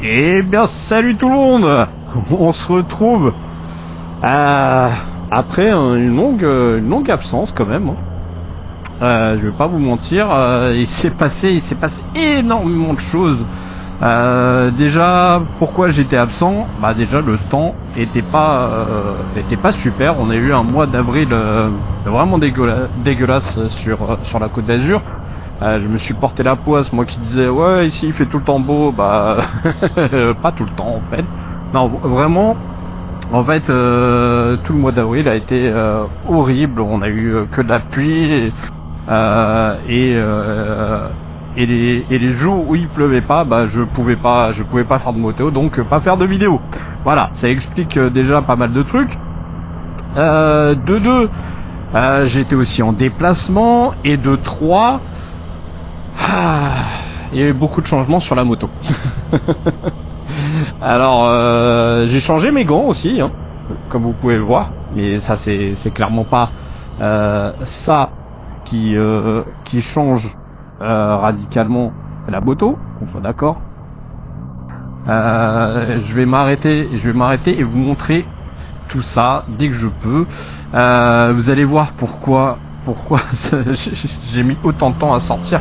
Eh bien, salut tout le monde. On se retrouve après une longue absence quand même, hein. Je vais pas vous mentir, il s'est passé énormément de choses. Déjà, pourquoi j'étais absent? Bah déjà, le temps était pas super. On a eu un mois d'avril vraiment dégueulasse sur la Côte d'Azur. Je me suis porté la poisse, moi qui disais ouais ici il fait tout le temps beau, bah pas tout le temps en fait. Non vraiment, en fait tout le mois d'avril a été horrible. On a eu que de la pluie et les jours où il pleuvait pas, bah je pouvais pas faire de moto, donc pas faire de vidéo. Voilà, ça explique déjà pas mal de trucs. De deux, j'étais aussi en déplacement, et de trois, il y a eu beaucoup de changements sur la moto. Alors, j'ai changé mes gants aussi, hein, comme vous pouvez le voir. Mais ça, c'est clairement pas ça qui change radicalement la moto. On soit d'accord. Je vais m'arrêter et vous montrer tout ça dès que je peux. Vous allez voir pourquoi j'ai mis autant de temps à sortir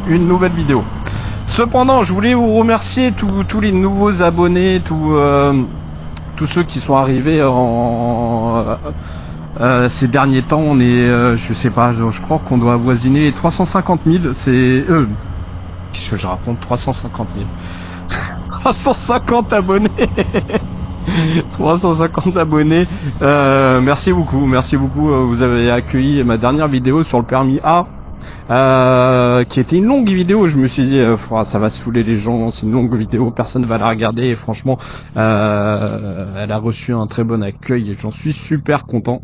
une nouvelle vidéo. Cependant, je voulais vous remercier tous les nouveaux abonnés, tous ceux qui sont arrivés ces derniers temps. On est, je sais pas, je crois qu'on doit avoisiner 350 000. C'est qu'est-ce que je raconte, 350 000 350 abonnés. 350 abonnés. Merci beaucoup. Vous avez accueilli ma dernière vidéo sur le permis A, qui était une longue vidéo. Je me suis dit, ça va saouler les gens. C'est une longue vidéo, personne va la regarder. Et franchement, elle a reçu un très bon accueil et j'en suis super content.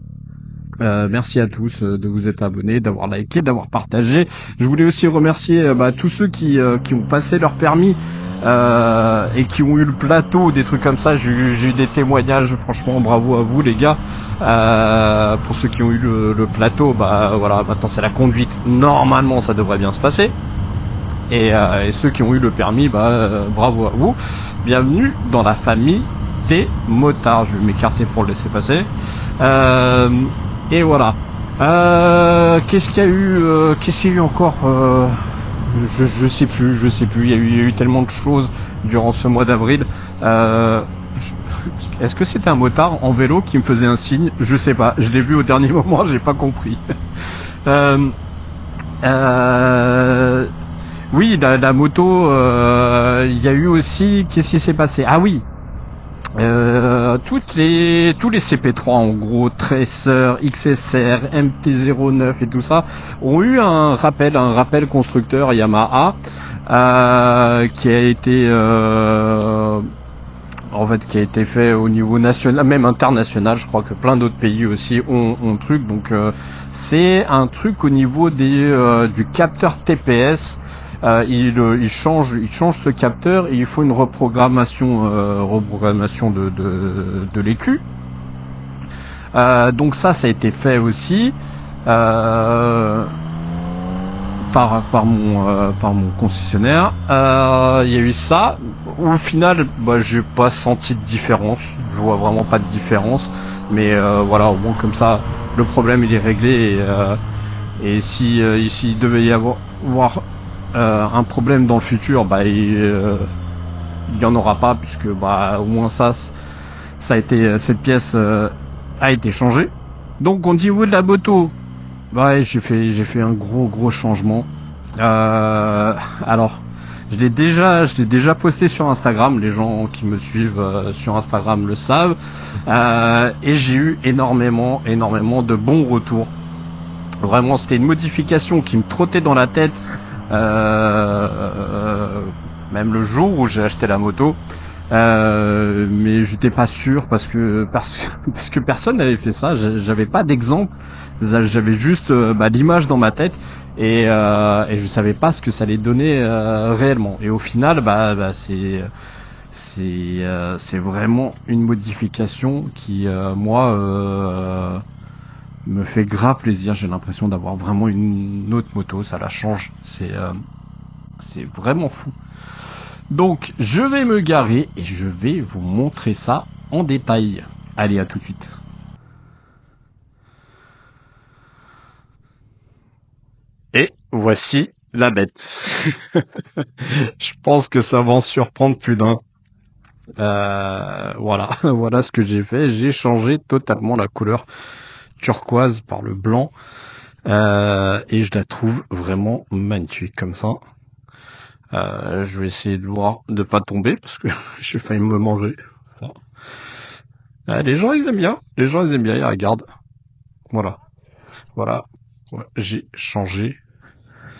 Merci à tous de vous être abonnés, d'avoir liké, d'avoir partagé. Je voulais aussi remercier tous ceux qui ont passé leur permis et qui ont eu le plateau, des trucs comme ça. J'ai eu des témoignages, franchement bravo à vous les gars. Pour ceux qui ont eu le plateau, bah voilà, maintenant c'est la conduite, normalement ça devrait bien se passer. Et ceux qui ont eu le permis, bravo à vous, bienvenue dans la famille des motards. Je vais m'écarter pour le laisser passer. Et voilà. Qu'est-ce qu'il y a eu encore? Je sais plus. Il y a eu tellement de choses durant ce mois d'avril. Est-ce que c'était un motard en vélo qui me faisait un signe? Je sais pas. Je l'ai vu au dernier moment, j'ai pas compris. Oui, la moto. Il y a eu aussi. Qu'est-ce qui s'est passé? Ah oui. Tous les CP3 en gros, Tracer, XSR, MT-09 et tout ça ont eu un rappel constructeur Yamaha qui a été qui a été fait au niveau national, même international. Je crois que plein d'autres pays aussi ont truc. Donc c'est un truc au niveau du capteur TPS. Il change ce capteur et il faut une reprogrammation de l'écu. Donc ça a été fait aussi par mon concessionnaire. Il y a eu ça. Au final, j'ai pas senti de différence. Je vois vraiment pas de différence. Mais voilà, au moins comme ça, le problème il est réglé. Et si il devait y avoir un problème dans le futur, il y en aura pas, puisque au moins ça a été, cette pièce a été changée. Donc au niveau de la moto, j'ai fait un gros changement. Alors je l'ai déjà posté sur Instagram. Les gens qui me suivent sur Instagram le savent, et j'ai eu énormément de bons retours. Vraiment, c'était une modification qui me trottait dans la tête. Même le jour où j'ai acheté la moto, mais j'étais pas sûr parce que personne n'avait fait ça. J'avais pas d'exemple, j'avais juste l'image dans ma tête et je savais pas ce que ça allait donner réellement. Et au final, c'est vraiment une modification qui me fait grave plaisir. J'ai l'impression d'avoir vraiment une autre moto, ça la change. C'est vraiment fou. Donc, je vais me garer et je vais vous montrer ça en détail. Allez, à tout de suite. Et voici la bête. Je pense que ça va en surprendre plus d'un. Voilà, voilà ce que j'ai fait. J'ai changé totalement la couleur turquoise par le blanc. Et je la trouve vraiment magnifique comme ça. Je vais essayer de voir de pas tomber parce que j'ai failli me manger. Les gens ils aiment bien. Les gens ils aiment bien, ils regardent. Voilà. Voilà. Ouais, j'ai changé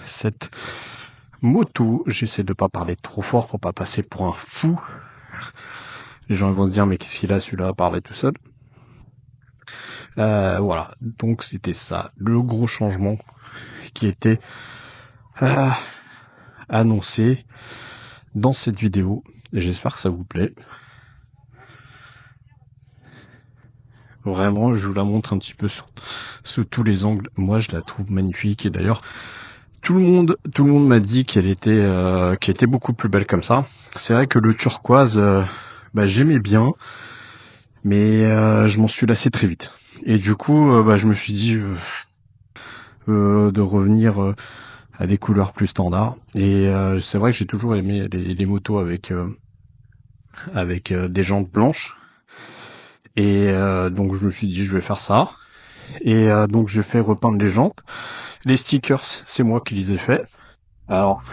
cette moto. J'essaie de pas parler trop fort pour pas passer pour un fou. Les gens vont se dire mais qu'est-ce qu'il a celui-là à parler tout seul. Voilà. Donc c'était ça, le gros changement qui était annoncé dans cette vidéo. Et j'espère que ça vous plaît. Vraiment, je vous la montre un petit peu sous tous les angles. Moi, je la trouve magnifique. Et d'ailleurs, tout le monde m'a dit qu'elle était beaucoup plus belle comme ça. C'est vrai que le turquoise, j'aimais bien, mais je m'en suis lassé très vite. Et du coup, je me suis dit de revenir à des couleurs plus standards. Et c'est vrai que j'ai toujours aimé les motos avec des jantes blanches. Et donc je me suis dit je vais faire ça. Et donc j'ai fait repeindre les jantes. Les stickers, c'est moi qui les ai faits. Alors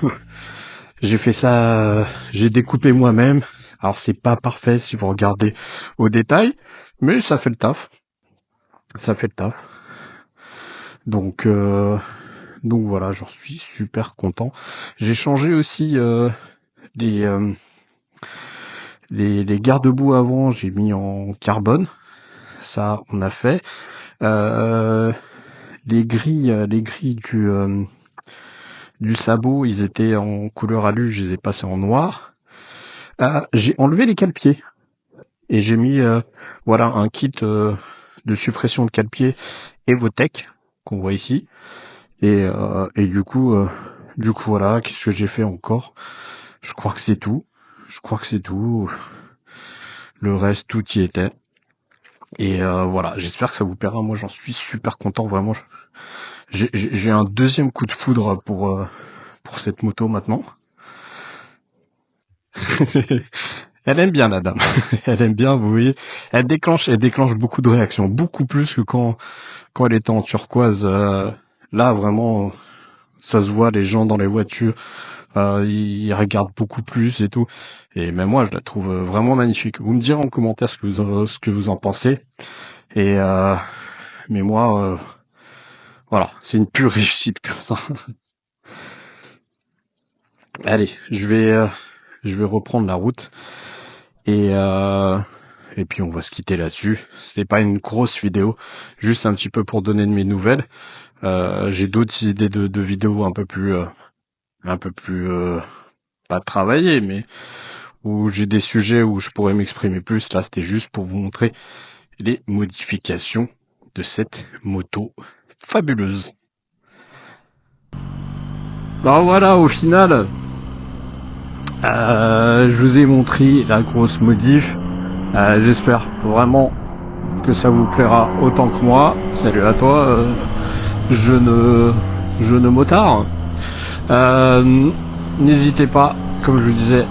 j'ai fait ça, j'ai découpé moi-même. Alors c'est pas parfait si vous regardez au détail, mais ça fait le taf. Ça fait le taf. Donc voilà, j'en suis super content. J'ai changé aussi les garde-boue avant, j'ai mis en carbone. Ça, on a fait. Les grilles du sabot, ils étaient en couleur alu, je les ai passés en noir. J'ai enlevé les cale-pieds et j'ai mis un kit de suppression de cale-pieds Evotech qu'on voit ici. Et du coup voilà, qu'est-ce que j'ai fait encore? Je crois que c'est tout. Le reste, tout y était. Et voilà, j'espère que ça vous plaira. Moi, j'en suis super content, vraiment. J'ai un deuxième coup de foudre pour cette moto maintenant. Elle aime bien la dame. Elle aime bien, vous voyez. Elle déclenche beaucoup de réactions, beaucoup plus que quand elle était en turquoise. Là, vraiment, ça se voit, les gens dans les voitures, ils regardent beaucoup plus et tout. Et même moi, je la trouve vraiment magnifique. Vous me direz en commentaire ce que vous en pensez. Et mais moi, voilà, c'est une pure réussite comme ça. Allez, je vais reprendre la route et puis on va se quitter là-dessus. C'était pas une grosse vidéo, juste un petit peu pour donner de mes nouvelles. J'ai d'autres idées de vidéos un peu plus pas travaillées, mais où j'ai des sujets où je pourrais m'exprimer plus. Là, c'était juste pour vous montrer les modifications de cette moto fabuleuse. Ben voilà, au final, je vous ai montré la grosse modif. J'espère vraiment que ça vous plaira autant que moi. Salut à toi, jeune motard. N'hésitez pas, comme je le disais,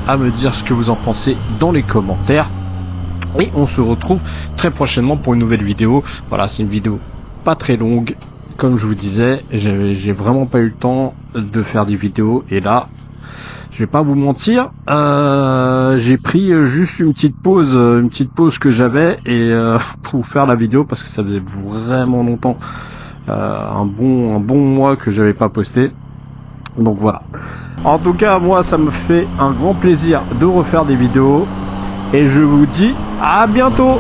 à me dire ce que vous en pensez dans les commentaires. Et on se retrouve très prochainement pour une nouvelle vidéo. Voilà, c'est une vidéo pas très longue. Comme je vous disais, j'ai vraiment pas eu le temps de faire des vidéos. Et là, je vais pas vous mentir, j'ai pris juste une petite pause que j'avais et pour faire la vidéo parce que ça faisait vraiment longtemps, un bon mois que j'avais pas posté. Donc voilà. En tout cas, moi, ça me fait un grand plaisir de refaire des vidéos et je vous dis à bientôt.